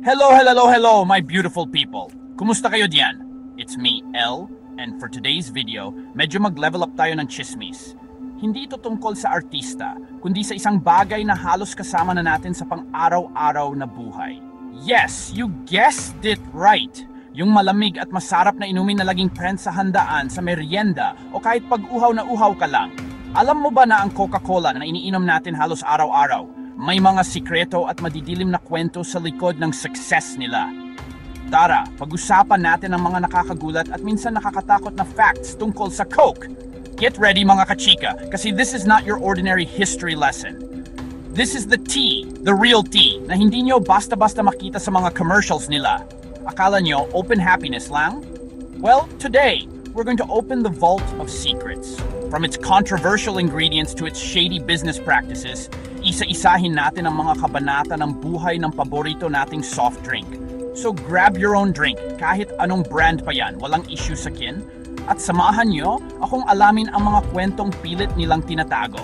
Hello, my beautiful people. Kumusta kayo diyan? It's me, El, and for today's video, medyo mag-level up tayo ng chismis. Hindi ito tungkol sa artista, kundi sa isang bagay na halos kasama na natin sa pang-araw-araw na buhay. Yes, you guessed it right. Yung malamig at masarap na inumin na laging trend sa handaan, sa merienda, o kahit pag-uhaw na uhaw ka lang. Alam mo ba na ang Coca-Cola na iniinom natin halos araw-araw, may mga sikreto at madidilim na kwento sa likod ng success nila? Tara, pag-usapan natin ang mga nakakagulat at minsan nakakatakot na facts tungkol sa Coke. Get ready mga kachika, kasi this is not your ordinary history lesson. This is the tea, the real tea, na hindi nyo basta-basta makita sa mga commercials nila. Akala nyo open happiness lang? Well, today, we're going to open the vault of secrets. From its controversial ingredients to its shady business practices, isa-isahin natin ang mga kabanata ng buhay ng paborito nating soft drink. So grab your own drink, kahit anong brand pa yan, walang issue sa kin. At samahan nyo akong alamin ang mga kwentong pilit nilang tinatago.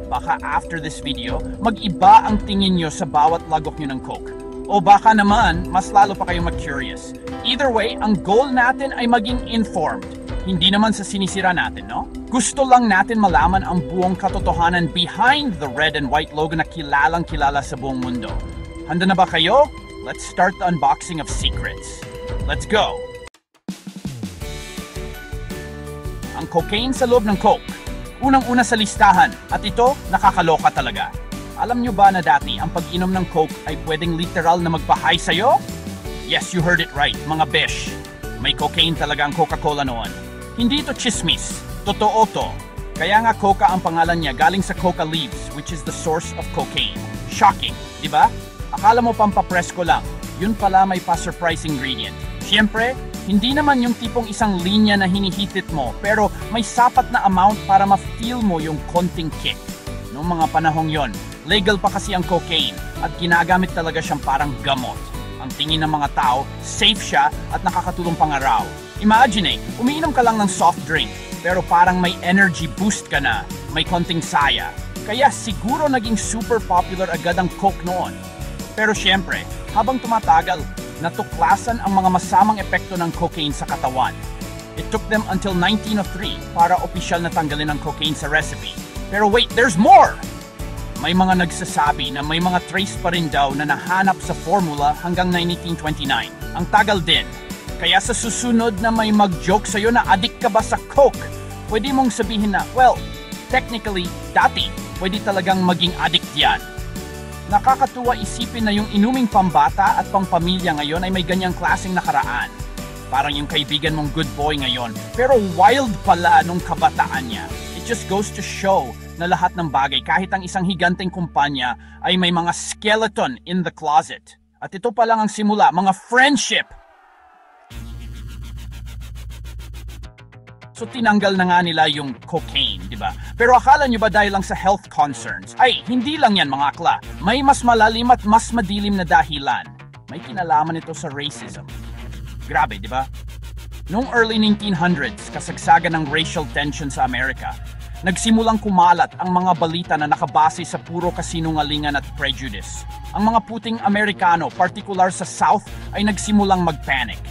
Baka after this video, mag-iba ang tingin nyo sa bawat lagok nyo ng Coke. O baka naman, mas lalo pa kayong mag-curious. Either way, ang goal natin ay maging informed. Hindi naman sa sinisira natin, no? Gusto lang natin malaman ang buong katotohanan behind the red and white logo na kilalang kilala sa buong mundo. Handa na ba kayo? Let's start the unboxing of secrets. Let's go! Ang cocaine sa loob ng Coke. Unang-una sa listahan, at ito nakakaloka talaga. Alam nyo ba na dati ang pag-inom ng Coke ay pwedeng literal na magpa-high sa'yo? Yes, you heard it right, mga besh. May cocaine talaga ang Coca-Cola noon. Hindi ito chismis, totoo to. Kaya nga Coca ang pangalan niya galing sa coca leaves, which is the source of cocaine. Shocking, di ba? Akala mo pampapresko lang, yun pala may pa-surprise ingredient. Siyempre, hindi naman yung tipong isang linya na hinihitit mo, pero may sapat na amount para ma-feel mo yung konting kick. Noong mga panahong yon, legal pa kasi ang cocaine at ginagamit talaga siyang parang gamot. Ang tingin ng mga tao, safe siya at nakakatulong pangaraw. Imagine, umiinom ka lang ng soft drink, pero parang may energy boost ka na, may konting saya. Kaya siguro naging super popular agad ang Coke noon. Pero syempre, habang tumatagal, natuklasan ang mga masamang epekto ng cocaine sa katawan. It took them until 1903 para opisyal na tanggalin ang cocaine sa recipe. Pero wait, there's more! May mga nagsasabi na may mga trace pa rin daw na nahanap sa formula hanggang 1929. Ang tagal din. Kaya sa susunod na may mag-joke sa'yo na addict ka ba sa Coke, pwede mong sabihin na, well, technically, dati, pwede talagang maging addict yan. Nakakatuwa isipin na yung inuming pambata at pampamilya ngayon ay may ganyang klaseng nakaraan. Parang yung kaibigan mong good boy ngayon, pero wild pala nung kabataan niya. It just goes to show na lahat ng bagay, kahit ang isang higanteng kumpanya, ay may mga skeleton in the closet. At ito pa lang ang simula, mga friendship! So tinanggal na nga nila yung cocaine, di ba? Pero akala nyo ba dahil lang sa health concerns? Ay, hindi lang yan mga akla. May mas malalim at mas madilim na dahilan. May kinalaman ito sa racism. Grabe, di ba? Noong early 1900s, kasagsagan ng racial tension sa Amerika, nagsimulang kumalat ang mga balita na nakabase sa puro kasinungalingan at prejudice. Ang mga puting Amerikano, partikular sa South, ay nagsimulang mag-panic.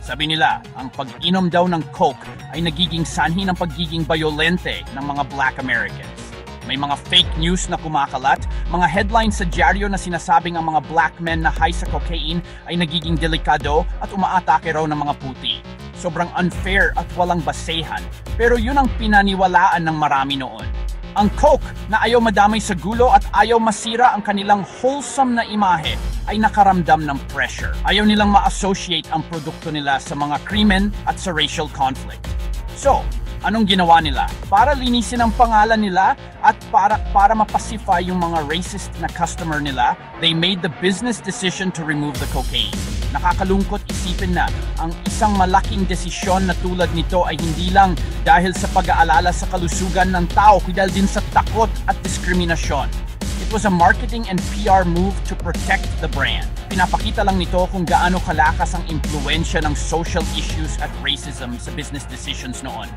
Sabi nila, ang pag-inom daw ng Coke ay nagiging sanhi ng pagiging bayolente ng mga Black Americans. May mga fake news na kumakalat, mga headlines sa dyaryo na sinasabing ang mga black men na high sa cocaine ay nagiging delikado at umaatake raw ng mga puti. Sobrang unfair at walang basehan, pero yun ang pinaniwalaan ng marami noon. Ang Coke na ayaw madamay sa gulo at ayaw masira ang kanilang wholesome na imahe ay nakaramdam ng pressure. Ayaw nilang ma-associate ang produkto nila sa mga krimen at sa racial conflict. So, anong ginawa nila? Para linisin ang pangalan nila at para mapacify yung mga racist na customer nila, they made the business decision to remove the cocaine. Nakakalungkot isipin na ang isang malaking desisyon na tulad nito ay hindi lang dahil sa pag-aalala sa kalusugan ng tao, kundi dahil din sa takot at diskriminasyon. It was a marketing and PR move to protect the brand. Pinapakita lang nito kung gaano kalakas ang impluensya ng social issues at racism sa business decisions noon.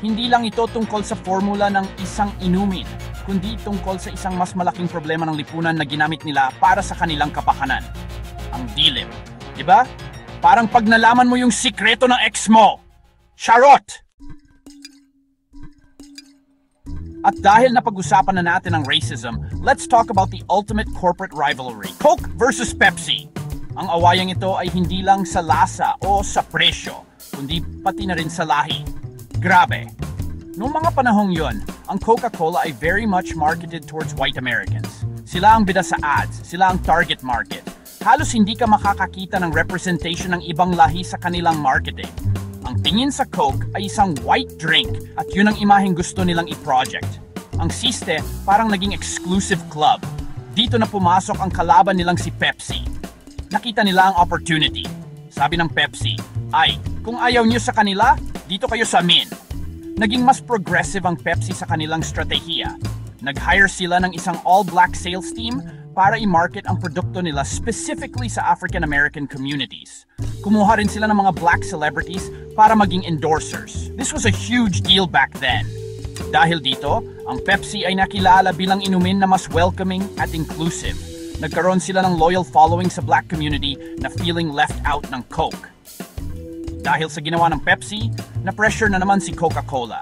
Hindi lang ito tungkol sa formula ng isang inumin, kundi tungkol sa isang mas malaking problema ng lipunan na ginamit nila para sa kanilang kapakanan. Ang dilim. Diba? Parang pag nalaman mo yung sikreto ng ex mo. Charot! At dahil napag-usapan na natin ang racism, let's talk about the ultimate corporate rivalry. Coke versus Pepsi. Ang awayang ito ay hindi lang sa lasa o sa presyo, kundi pati na rin sa lahi. Grabe! Noong mga panahong yon, ang Coca-Cola ay very much marketed towards white Americans. Sila ang bida sa ads, sila ang target market. Halos hindi ka makakakita ng representation ng ibang lahi sa kanilang marketing. Ang tingin sa Coke ay isang white drink at yun ang imaheng gusto nilang i-project. Ang siste, parang naging exclusive club. Dito na pumasok ang kalaban nilang si Pepsi. Nakita nila ang opportunity. Sabi ng Pepsi, ay, kung ayaw niyo sa kanila, dito kayo sa amin. Naging mas progressive ang Pepsi sa kanilang strategiya. Nag-hire sila ng isang all-black sales team para i-market ang produkto nila specifically sa African-American communities. Kumuha rin sila ng mga black celebrities para maging endorsers. This was a huge deal back then. Dahil dito, ang Pepsi ay nakilala bilang inumin na mas welcoming at inclusive. Nagkaroon sila ng loyal following sa black community na feeling left out ng Coke. Dahil sa ginawa ng Pepsi, na-pressure na naman si Coca-Cola.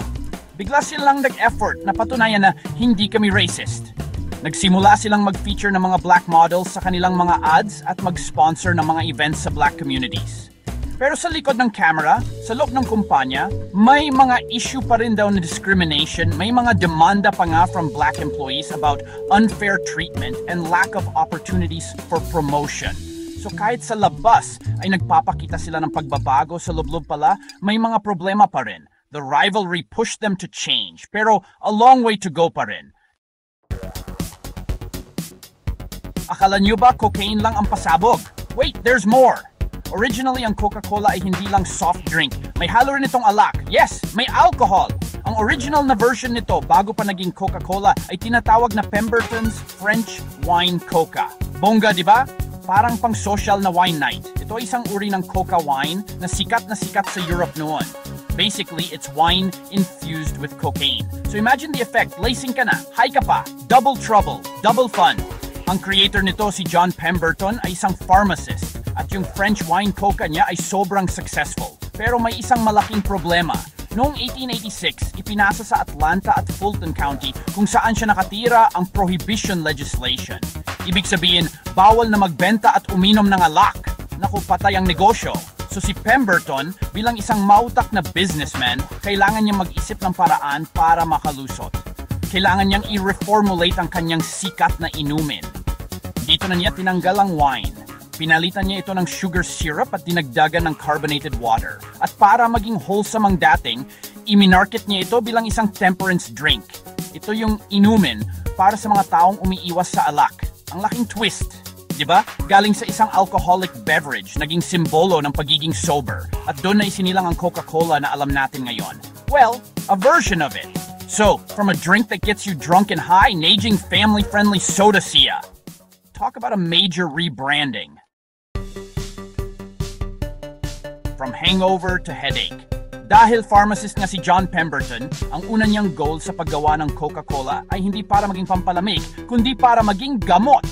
Bigla silang nag-effort na patunayan na hindi kami racist. Nagsimula silang mag-feature ng mga black models sa kanilang mga ads at mag-sponsor ng mga events sa black communities. Pero sa likod ng camera, sa loob ng kumpanya, may mga issue pa rin daw na discrimination, may mga demanda pa nga from black employees about unfair treatment and lack of opportunities for promotion. So kahit sa labas ay nagpapakita sila ng pagbabago, sa loob pala may mga problema pa rin. The rivalry pushed them to change, pero a long way to go pa rin. Akala nyo ba cocaine lang ang pasabog? Wait, there's more! Originally, ang Coca-Cola ay hindi lang soft drink. May halo rin itong alak. Yes, may alcohol! Ang original na version nito, bago pa naging Coca-Cola, ay tinatawag na Pemberton's French Wine Coca. Bongga, di ba? Parang pang social na wine night. Ito ay isang uri ng Coca wine na sikat sa Europe noon. Basically, it's wine infused with cocaine. So imagine the effect. Lacing ka na, high ka pa, double trouble, double fun. Ang creator nito, si John Pemberton, ay isang pharmacist at yung French wine coca niya ay sobrang successful. Pero may isang malaking problema. Noong 1886, ipinasa sa Atlanta at Fulton County kung saan siya nakatira ang prohibition legislation. Ibig sabihin, bawal na magbenta at uminom ng alak. Naku, patay ang negosyo. So si Pemberton, bilang isang mautak na businessman, kailangan niya mag-isip ng paraan para makalusot. Kailangan niyang i-reformulate ang kanyang sikat na inumin. Dito na niya tinanggal ang wine. Pinalitan niya ito ng sugar syrup at dinagdagan ng carbonated water. At para maging wholesome ang dating, iminarket niya ito bilang isang temperance drink. Ito yung inumin para sa mga taong umiiwas sa alak. Ang laking twist, di ba? Galing sa isang alcoholic beverage, naging simbolo ng pagiging sober. At doon na isinilang ang Coca-Cola na alam natin ngayon. Well, a version of it. So, from a drink that gets you drunk and high, naging family-friendly soda siya. Talk about a major rebranding. From hangover to headache. Dahil pharmacist nga si John Pemberton, ang una niyang goal sa paggawa ng Coca-Cola ay hindi para maging pampalamig, kundi para maging gamot.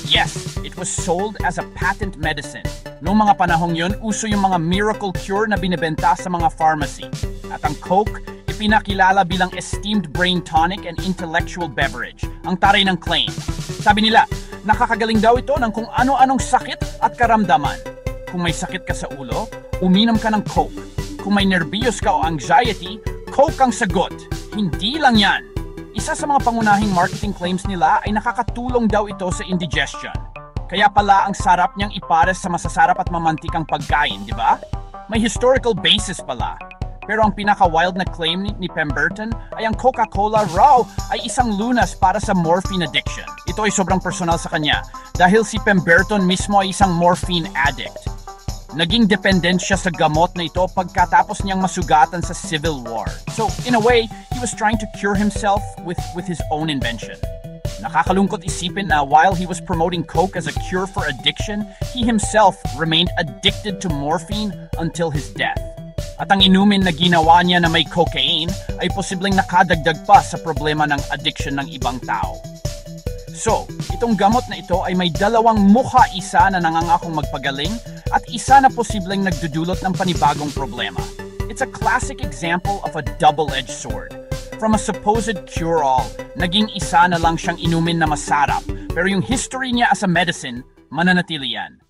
Yes, it was sold as a patent medicine. Noong mga panahong yun, uso yung mga miracle cure na binibenta sa mga pharmacy. At ang Coke, ipinakilala bilang esteemed brain tonic and intellectual beverage. Ang taray ng claim. Sabi nila, nakakagaling daw ito ng kung ano-anong sakit at karamdaman. Kung may sakit ka sa ulo, uminom ka ng Coke. Kung may nervyos ka o anxiety, Coke ang sagot. Hindi lang yan. Isa sa mga pangunahing marketing claims nila ay nakakatulong daw ito sa indigestion. Kaya pala ang sarap niyang ipares sa masasarap at mamantikang pagkain, di ba? May historical basis pala. Pero ang pinaka-wild na claim ni Pemberton ay ang Coca-Cola raw ay isang lunas para sa morphine addiction. Ito ay sobrang personal sa kanya dahil si Pemberton mismo ay isang morphine addict. Naging dependent siya sa gamot na ito pagkatapos niyang masugatan sa Civil War. So, in a way, he was trying to cure himself with his own invention. Nakakalungkot isipin na while he was promoting Coke as a cure for addiction, he himself remained addicted to morphine until his death. At ang inumin na ginawa niya na may cocaine ay posibleng nakadagdag pa sa problema ng addiction ng ibang tao. So, itong gamot na ito ay may dalawang mukha, isa na nangangakong magpagaling at isa na posibleng nagdudulot ng panibagong problema. It's a classic example of a double-edged sword. From a supposed cure-all, naging isa na lang siyang inumin na masarap, pero yung history niya as a medicine, mananatili yan.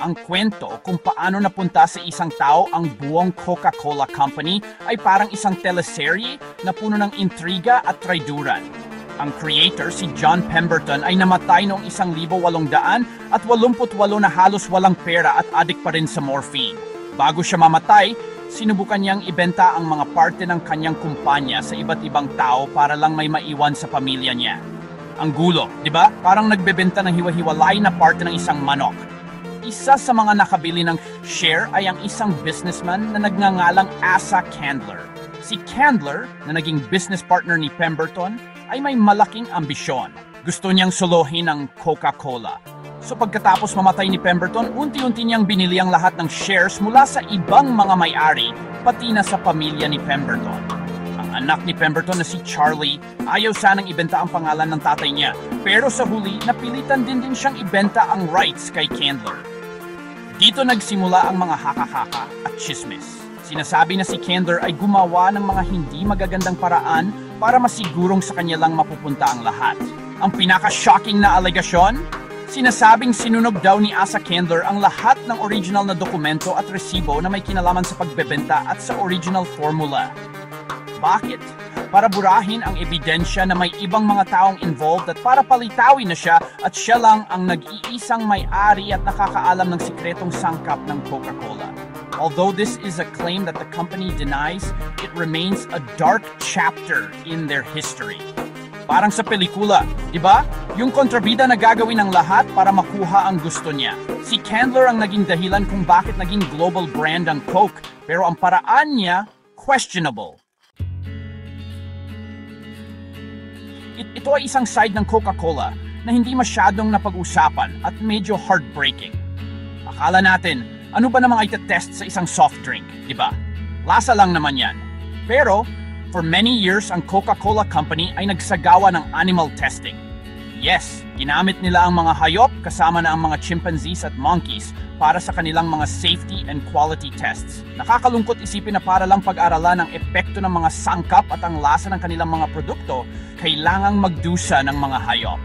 Ang kwento kung paano napunta sa isang tao ang buong Coca-Cola Company ay parang isang teleserye na puno ng intriga at traiduran. Ang creator, si John Pemberton, ay namatay noong 1888 na halos walang pera at adik pa rin sa morphine. Bago siya mamatay, sinubukan niyang ibenta ang mga parte ng kanyang kumpanya sa iba't ibang tao para lang may maiwan sa pamilya niya. Ang gulo, di ba? Parang nagbebenta ng hiwa-hiwalay na parte ng isang manok. Isa sa mga nakabili ng share ay ang isang businessman na nagngangalang Asa Candler. Si Candler, na naging business partner ni Pemberton, ay may malaking ambisyon. Gusto niyang solohin ang Coca-Cola. So pagkatapos mamatay ni Pemberton, unti-unti niyang binili ang lahat ng shares mula sa ibang mga may-ari, pati na sa pamilya ni Pemberton. Ang anak ni Pemberton na si Charlie, ayaw sanang ibenta ang pangalan ng tatay niya. Pero sa huli, napilitan din siyang ibenta ang rights kay Candler. Dito nagsimula ang mga haka-haka at chismis. Sinasabi na si Candler ay gumawa ng mga hindi magagandang paraan para masigurong sa kanya lang mapupunta ang lahat. Ang pinaka-shocking na alegasyon, sinasabing sinunog daw ni Asa Candler ang lahat ng original na dokumento at resibo na may kinalaman sa pagbebenta at sa original formula. Bakit? Para burahin ang ebidensya na may ibang mga taong involved at para palitawin na siya at siya lang ang nag-iisang may-ari at nakakaalam ng sikretong sangkap ng Coca-Cola. Although this is a claim that the company denies, it remains a dark chapter in their history. Parang sa pelikula, di ba? Yung kontrabida na gagawin ng lahat para makuha ang gusto niya. Si Candler ang naging dahilan kung bakit naging global brand ang Coke, pero ang paraan niya, questionable. Ito ay isang side ng Coca-Cola na hindi masyadong napag-usapan at medyo heartbreaking. Akala natin, ano ba namang itetest sa isang soft drink, di ba? Lasa lang naman yan. Pero, for many years, ang Coca-Cola Company ay nagsagawa ng animal testing. Yes, ginamit nila ang mga hayop kasama na ang mga chimpanzees at monkeys para sa kanilang mga safety and quality tests. Nakakalungkot isipin na para lang pag-aralan ang epekto ng mga sangkap at ang lasa ng kanilang mga produkto, kailangang magdusa ng mga hayop.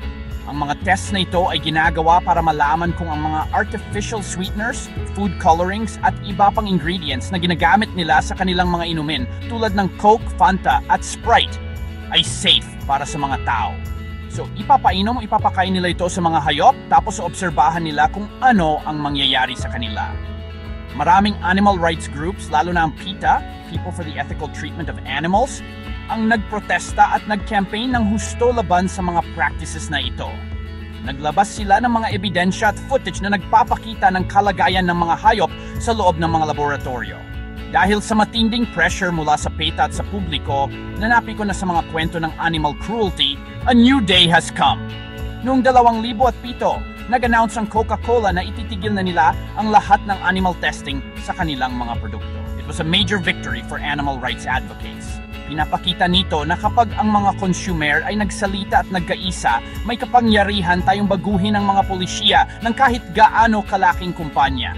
Ang mga tests na ito ay ginagawa para malaman kung ang mga artificial sweeteners, food colorings at iba pang ingredients na ginagamit nila sa kanilang mga inumin tulad ng Coke, Fanta at Sprite ay safe para sa mga tao. So, ipapakain nila ito sa mga hayop tapos obserbahan nila kung ano ang mangyayari sa kanila. Maraming animal rights groups, lalo na ang PETA, People for the Ethical Treatment of Animals, ang nagprotesta at nag-campaign ng husto laban sa mga practices na ito. Naglabas sila ng mga ebidensya at footage na nagpapakita ng kalagayan ng mga hayop sa loob ng mga laboratorio. Dahil sa matinding pressure mula sa PETA at sa publiko, nanapi ko na sa mga kwento ng animal cruelty, a new day has come. Noong 2007, nag-announce ang Coca-Cola na ititigil na nila ang lahat ng animal testing sa kanilang mga produkto. It was a major victory for animal rights advocates. Pinapakita nito na kapag ang mga consumer ay nagsalita at nagkaisa, may kapangyarihan tayong baguhin ang mga pulisya ng kahit gaano kalaking kumpanya.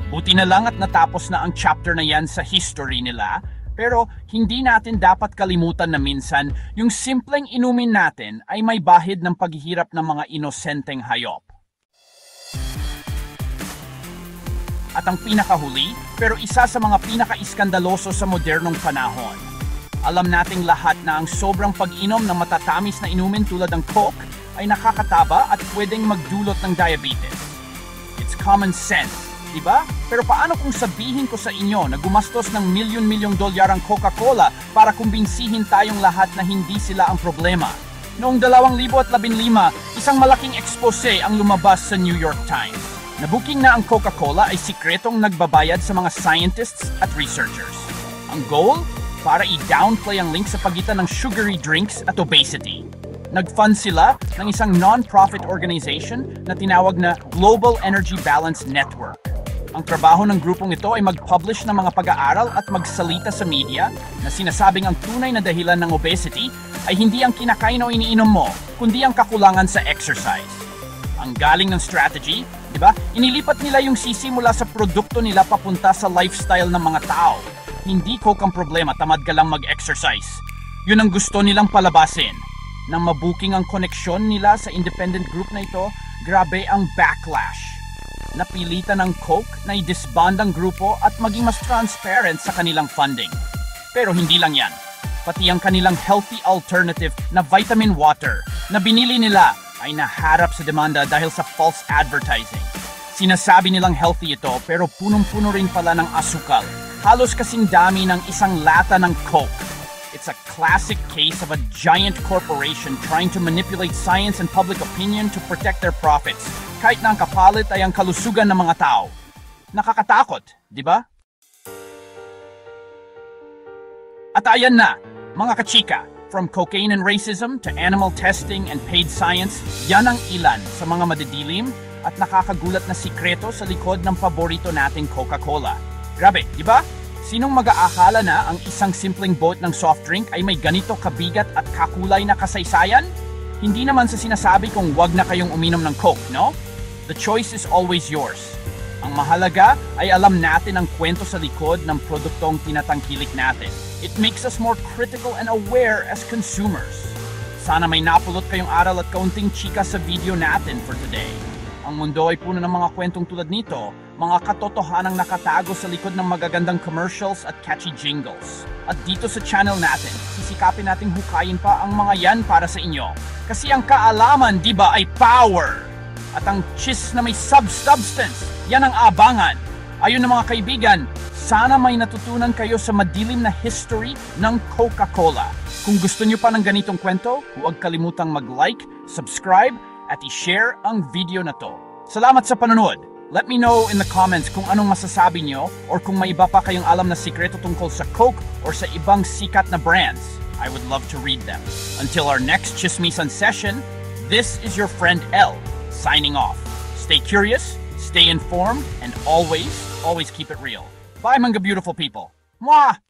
Buti na lang at natapos na ang chapter na yan sa history nila, pero hindi natin dapat kalimutan na minsan yung simpleng inumin natin ay may bahid ng paghihirap ng mga inosenteng hayop. At ang pinakahuli, pero isa sa mga pinaka-iskandaloso sa modernong panahon. Alam nating lahat na ang sobrang pag-inom ng matatamis na inumin tulad ng Coke ay nakakataba at pwedeng magdulot ng diabetes. It's common sense, diba? Pero paano kung sabihin ko sa inyo na gumastos ng milyon-milyong dolyar ang Coca-Cola para kumbinsihin tayong lahat na hindi sila ang problema? Noong 2015, isang malaking expose ang lumabas sa New York Times. Nabuking na ang Coca-Cola ay sikretong nagbabayad sa mga scientists at researchers. Ang goal? Para i-downplay ang link sa pagitan ng sugary drinks at obesity. Nag-fund sila ng isang non-profit organization na tinawag na Global Energy Balance Network. Ang trabaho ng grupong ito ay mag-publish ng mga pag-aaral at magsalita sa media na sinasabing ang tunay na dahilan ng obesity ay hindi ang kinakain o iniinom mo, kundi ang kakulangan sa exercise. Ang galing ng strategy, di ba? Inilipat nila yung sisi mula sa produkto nila papunta sa lifestyle ng mga tao. Hindi Coke ang problema, tamad ka lang mag-exercise. Yun ang gusto nilang palabasin. Nang mabuking ang koneksyon nila sa independent group na ito, grabe ang backlash. Napilitan ng Coke na i-disband ang grupo at maging mas transparent sa kanilang funding. Pero hindi lang yan. Pati ang kanilang healthy alternative na vitamin water na binili nila ay naharap sa demanda dahil sa false advertising. Sinasabi nilang healthy ito pero punong-puno rin pala ng asukal. Halos kasing dami ng isang lata ng Coke. It's a classic case of a giant corporation trying to manipulate science and public opinion to protect their profits. Kahit na ang kapalit ay ang kalusugan ng mga tao. Nakakatakot, di ba? At ayan na, mga kachika, from cocaine and racism to animal testing and paid science, yan ang ilan sa mga madidilim at nakakagulat na sikreto sa likod ng paborito nating Coca-Cola. Grabe, di ba? Sinong mag-aakala na ang isang simpleng boat ng soft drink ay may ganito kabigat at kakulay na kasaysayan? Hindi naman sa sinasabi kung wag na kayong uminom ng Coke, no? The choice is always yours. Ang mahalaga ay alam natin ang kwento sa likod ng produktong tinatangkilik natin. It makes us more critical and aware as consumers. Sana may napulot kayong aral at kaunting chika sa video natin for today. Ang mundo ay puno ng mga kwentong tulad nito, mga katotohanang nakatago sa likod ng magagandang commercials at catchy jingles. At dito sa channel natin, sisikapin nating hukayin pa ang mga yan para sa inyo. Kasi ang kaalaman, di ba, ay power! At ang cheese na may substance, yan ang abangan. Ayun na mga kaibigan, sana may natutunan kayo sa madilim na history ng Coca-Cola. Kung gusto nyo pa ng ganitong kwento, huwag kalimutang mag-like, subscribe, at i-share ang video na to. Salamat sa panonood! Let me know in the comments kung anong masasabi nyo or kung may iba pa kayong alam na sikreto tungkol sa Coke or sa ibang sikat na brands. I would love to read them. Until our next Chismisan session, this is your friend El, signing off. Stay curious, stay informed, and always keep it real. Bye, mga beautiful people. Mwah!